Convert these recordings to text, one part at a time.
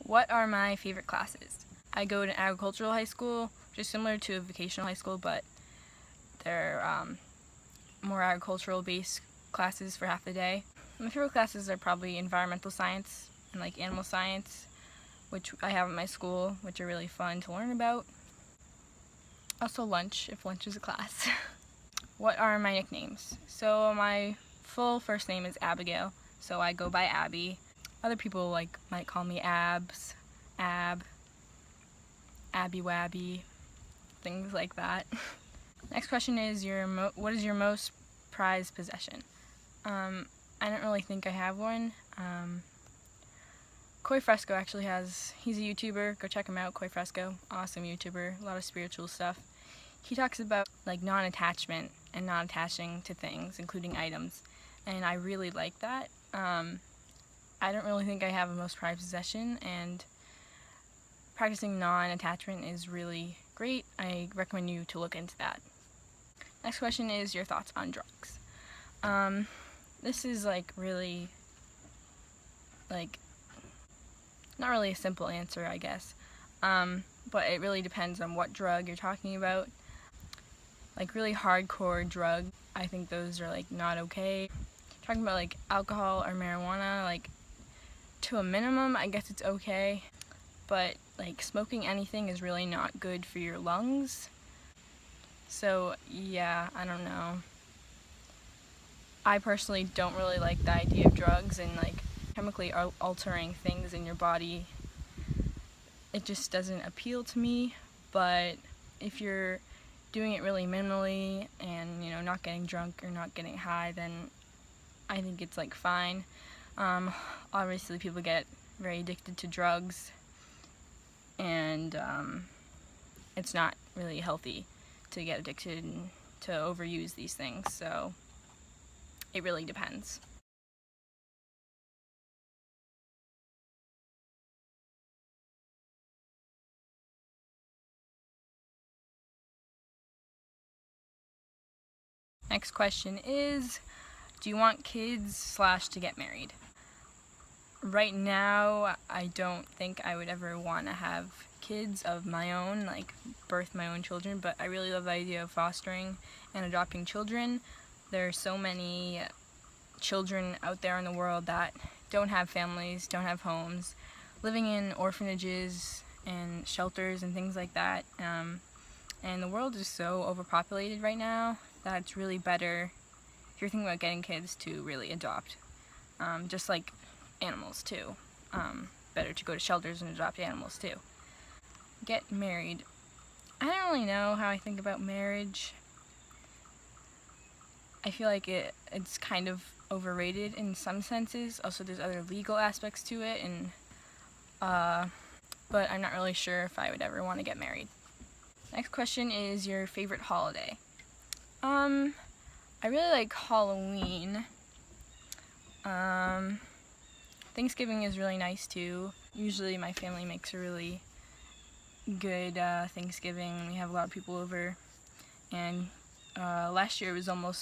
What are my favorite classes? I go to agricultural high school, which is similar to a vocational high school, but they're more agricultural based classes for half the day. My favorite classes are probably environmental science and like animal science, which I have at my school, which are really fun to learn about. Also lunch, if lunch is a class. What are my nicknames? So my full first name is Abigail, so I go by Abby. Other people might call me Abs, Ab, Abby Wabby, things like that. Next question is what is your most prized possession? I don't really think I have one. Koi Fresco actually he's a YouTuber, go check him out, Koi Fresco, awesome YouTuber, a lot of spiritual stuff. He talks about like non-attachment and not attaching to things, including items, and I really like that. I don't really think I have a most prized possession, and practicing non-attachment is really great. I recommend you to look into that. Next question is your thoughts on drugs. This is really not really a simple answer, I guess, but it really depends on what drug you're talking about. Like really hardcore drug, I think those are not okay. Talking about alcohol or marijuana, to a minimum, I guess it's okay, but smoking anything is really not good for your lungs. So yeah, I don't know. I personally don't really like the idea of drugs and chemically altering things in your body. It just doesn't appeal to me, but if you're doing it really minimally and not getting drunk or not getting high, then I think it's fine. Obviously people get very addicted to drugs, and it's not really healthy to get addicted and to overuse these things, so it really depends. Next question is, do you want kids / to get married? Right now, I don't think I would ever want to have kids of my own, birth my own children, but I really love the idea of fostering and adopting children. There are so many children out there in the world that don't have families, don't have homes, living in orphanages and shelters and things like that. And the world is so overpopulated right now that it's really better, if you're thinking about getting kids, to really adopt. Just like animals too. Better to go to shelters and adopt animals too. Get married. I don't really know how I think about marriage. I feel like it's kind of overrated in some senses. Also, there's other legal aspects to it, and but I'm not really sure if I would ever want to get married. Next question is your favorite holiday. I really like Halloween. Thanksgiving is really nice too. Usually my family makes a really good Thanksgiving. We have a lot of people over, and last year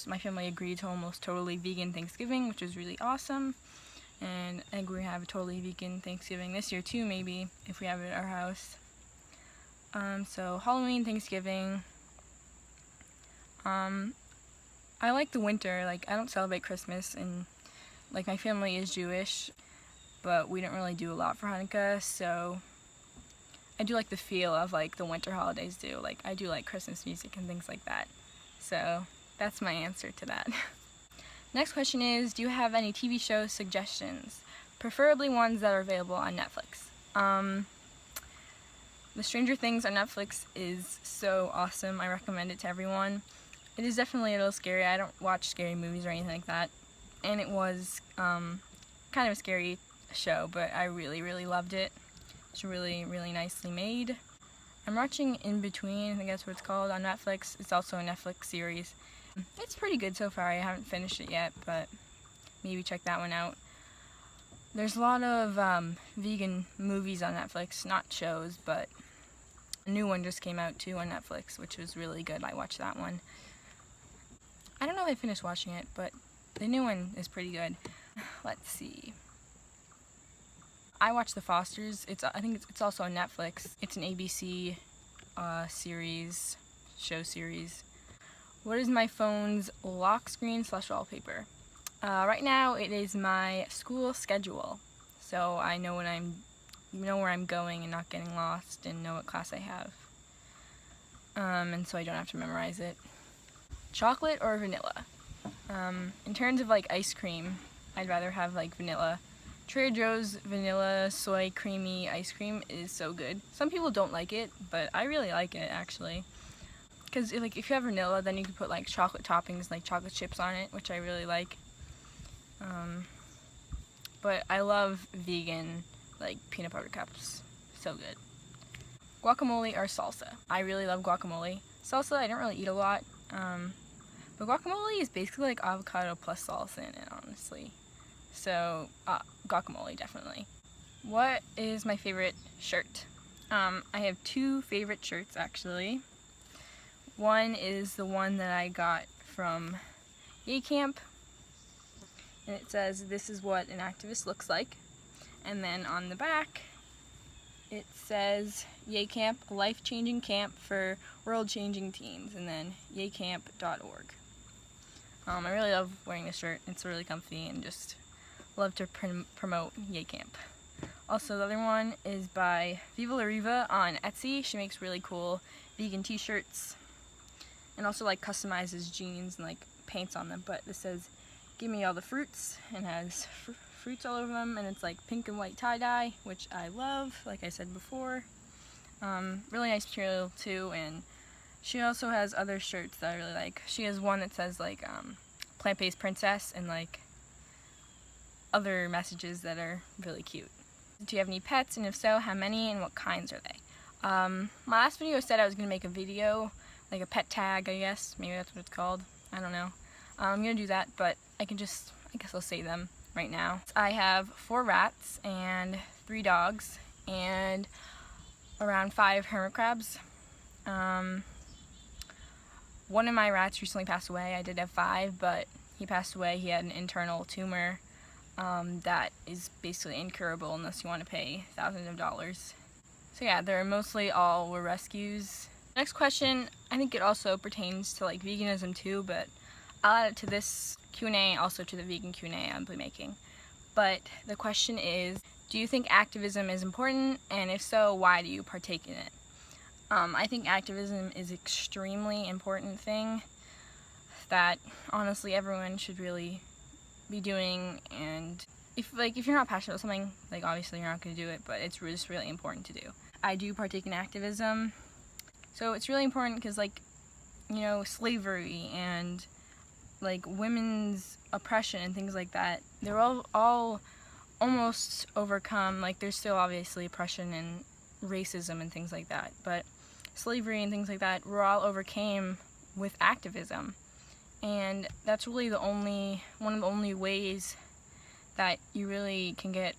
my family agreed to almost totally vegan Thanksgiving, which was really awesome. And I think we're gonna have a totally vegan Thanksgiving this year too, maybe, if we have it at our house. So Halloween, Thanksgiving. I like the winter. I don't celebrate Christmas, and my family is Jewish, but we don't really do a lot for Hanukkah, so I do like the feel of the winter holidays do. I do like Christmas music and things like that. So that's my answer to that. Next question is, do you have any TV show suggestions? Preferably ones that are available on Netflix. The Stranger Things on Netflix is so awesome. I recommend it to everyone. It is definitely a little scary. I don't watch scary movies or anything like that. And it was kind of a scary show, but I really, really loved it. It's really, really nicely made. I'm watching In Between, I think that's what it's called, on Netflix. It's also a Netflix series. It's pretty good so far. I haven't finished it yet, but maybe check that one out. There's a lot of vegan movies on Netflix, not shows, but a new one just came out too on Netflix, which was really good. I watched that one. I don't know if I finished watching it, but the new one is pretty good. Let's see. I watch The Fosters. I think it's also on Netflix. It's an ABC show series. What is my phone's lock screen / wallpaper? Right now it is my school schedule, so I know where I'm going and not getting lost, and know what class I have. And so I don't have to memorize it. Chocolate or vanilla? In terms of like ice cream, I'd rather have like vanilla. Trader Joe's vanilla soy creamy ice cream is so good. Some people don't like it, but I really like it actually. Because like if you have vanilla, then you can put like chocolate toppings, like chocolate chips on it, which I really like. But I love vegan like peanut butter cups. So good. Guacamole or salsa? I really love guacamole. Salsa I don't really eat a lot. But guacamole is basically like avocado plus salsa in it, honestly. So, guacamole, definitely. What is my favorite shirt? I have two favorite shirts, actually. One is the one that I got from Yay Camp, and it says, "This is what an activist looks like." And then on the back, it says, Yay Camp, a life-changing camp for world-changing teens, and then yaycamp.org. I really love wearing this shirt. It's really comfy, and just love to promote Yay Camp. Also, the other one is by Viva La Riva on Etsy. She makes really cool vegan t-shirts, and also like customizes jeans and like paints on them. But this says, "Give me all the fruits," and has fruits all over them, and it's like pink and white tie-dye, which I love, like I said before. Really nice material too, and she also has other shirts that I really like. She has one that says like plant-based princess, and like other messages that are really cute. Do you have any pets, and if so, how many and what kinds are they? My last video said I was going to make a video, like a pet tag, I guess. Maybe that's what it's called. I don't know. I'm going to do that, but I guess I'll say them right now. I have 4 rats and 3 dogs and around 5 hermit crabs. One of my rats recently passed away. I did have 5, but he passed away. He had an internal tumor that is basically incurable unless you want to pay thousands of dollars. So yeah, they're mostly all were rescues. Next question, I think it also pertains to like veganism too, but I'll add it to this Q&A, also to the vegan Q&A I'll be making. But the question is, do you think activism is important, and if so, why do you partake in it? I think activism is an extremely important thing that honestly everyone should really be doing, and if you're not passionate about something, like obviously you're not going to do it, but it's just really important to do. I do partake in activism, so it's really important because like, you know, slavery and like women's oppression and things like that, they're all almost overcome. Like there's still obviously oppression and racism and things like that, but slavery and things like that were all overcame with activism. And that's really one of the only ways that you really can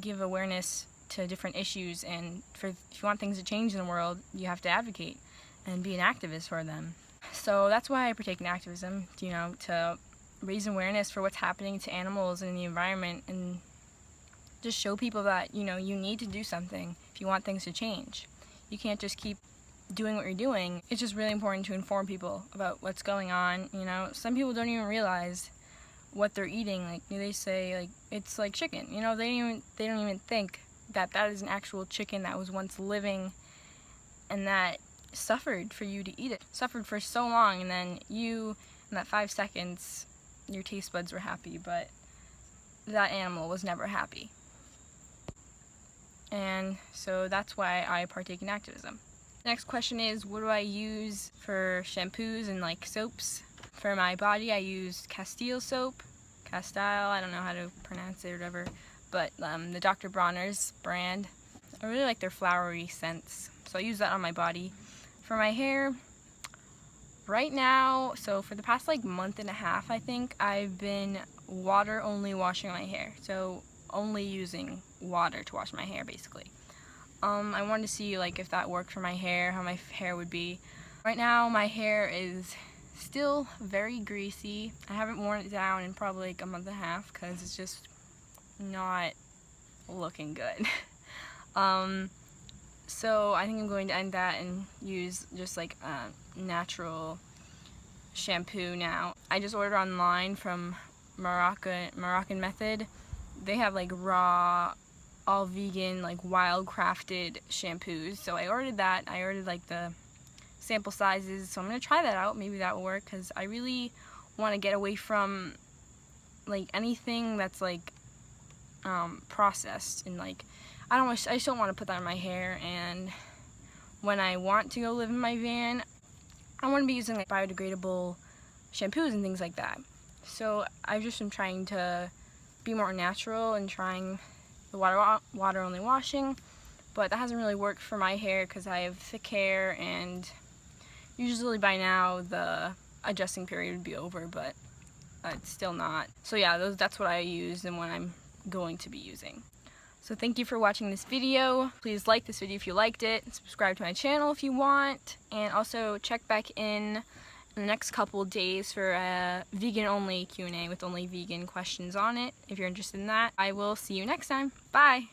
give awareness to different issues, and if you want things to change in the world, you have to advocate and be an activist for them. So that's why I partake in activism, you know, to raise awareness for what's happening to animals and the environment, and just show people that, you know, you need to do something if you want things to change. You can't just keep doing what you're doing. It's just really important to inform people about what's going on. You know, some people don't even realize what they're eating. Like they say, like it's like chicken. You know, they don't even think that that is an actual chicken that was once living and that suffered for you to eat it. Suffered for so long, and then you, in that 5 seconds, your taste buds were happy, but that animal was never happy. And so that's why I partake in activism. Next question is, what do I use for shampoos and like soaps? For my body, I use Castile soap. Castile, I don't know how to pronounce it or whatever, but the Dr. Bronner's brand. I really like their flowery scents, so I use that on my body. For my hair, right now, so for the past like month and a half, I think, I've been water only washing my hair. So only using water to wash my hair, basically. I wanted to see like if that worked for my hair, how my hair would be. Right now my hair is still very greasy. I haven't worn it down in probably like a month and a half because it's just not looking good. So I think I'm going to end that and use just like a natural shampoo now. I just ordered online from Moroccan Method. They have like raw, all vegan, like wild crafted shampoos. So I ordered that. I ordered like the sample sizes. So I'm going to try that out. Maybe that will work, because I really want to get away from like anything that's like processed, and like I just don't want to put that in my hair. And when I want to go live in my van, I want to be using like biodegradable shampoos and things like that. So I just am trying to be more natural and trying the water only washing, but that hasn't really worked for my hair because I have thick hair, and usually by now the adjusting period would be over, but it's still not. So yeah, that's what I use and what I'm going to be using. So thank you for watching this video. Please like this video if you liked it, subscribe to my channel if you want, and also check back in the next couple of days for a vegan only Q&A with only vegan questions on it if you're interested in that. I will see you next time. Bye!